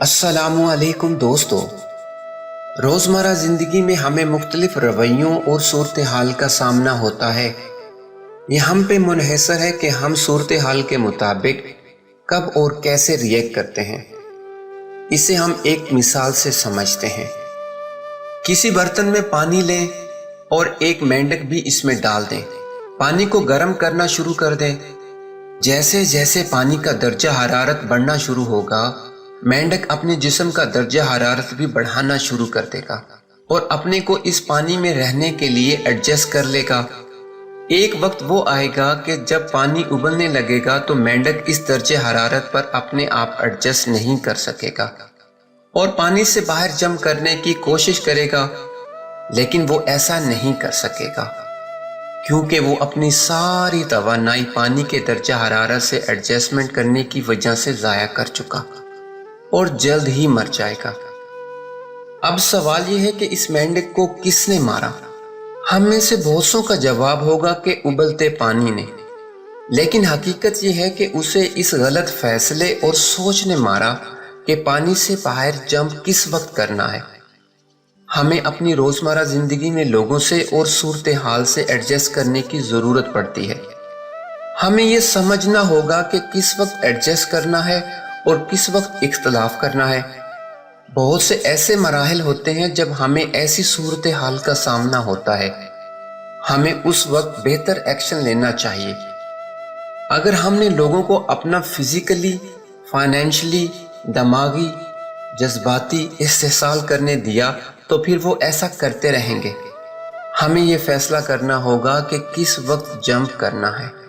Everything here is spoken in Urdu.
السلام علیکم دوستو، روزمرہ زندگی میں ہمیں مختلف رویوں اور صورتحال کا سامنا ہوتا ہے۔ یہ ہم پہ منحصر ہے کہ ہم صورتحال کے مطابق کب اور کیسے ریئیکٹ کرتے ہیں۔ اسے ہم ایک مثال سے سمجھتے ہیں۔ کسی برتن میں پانی لیں اور ایک مینڈک بھی اس میں ڈال دیں۔ پانی کو گرم کرنا شروع کر دیں۔ جیسے جیسے پانی کا درجہ حرارت بڑھنا شروع ہوگا، مینڈک اپنے جسم کا درجہ حرارت بھی بڑھانا شروع کر دے گا اور اپنے کو اس پانی میں رہنے کے لیے ایڈجسٹ کر لے گا۔ ایک وقت وہ آئے گا کہ جب پانی ابلنے لگے گا تو مینڈک اس درجہ حرارت پر اپنے آپ ایڈجسٹ نہیں کر سکے گا اور پانی سے باہر جمپ کرنے کی کوشش کرے گا، لیکن وہ ایسا نہیں کر سکے گا کیونکہ وہ اپنی ساری توانائی پانی کے درجہ حرارت سے ایڈجسٹمنٹ کرنے کی وجہ سے ضائع کر چکا اور جلد ہی مر جائے گا۔ اب سوال یہ ہے کہ اس مینڈک کو کس نے مارا؟ ہم میں سے بہت سو کا جواب ہوگا کہ ابلتے پانی نے، لیکن حقیقت یہ ہے کہ اسے اس غلط فیصلے اور سوچ نے مارا کہ پانی سے باہر جمپ کس وقت کرنا ہے۔ ہمیں اپنی روزمرہ زندگی میں لوگوں سے اور صورتحال سے ایڈجسٹ کرنے کی ضرورت پڑتی ہے۔ ہمیں یہ سمجھنا ہوگا کہ کس وقت ایڈجسٹ کرنا ہے اور کس وقت اختلاف کرنا ہے۔ بہت سے ایسے مراحل ہوتے ہیں جب ہمیں ایسی صورتحال کا سامنا ہوتا ہے، ہمیں اس وقت بہتر ایکشن لینا چاہیے۔ اگر ہم نے لوگوں کو اپنا فزیکلی، فائنینشلی، دماغی، جذباتی استحصال کرنے دیا تو پھر وہ ایسا کرتے رہیں گے۔ ہمیں یہ فیصلہ کرنا ہوگا کہ کس وقت جمپ کرنا ہے۔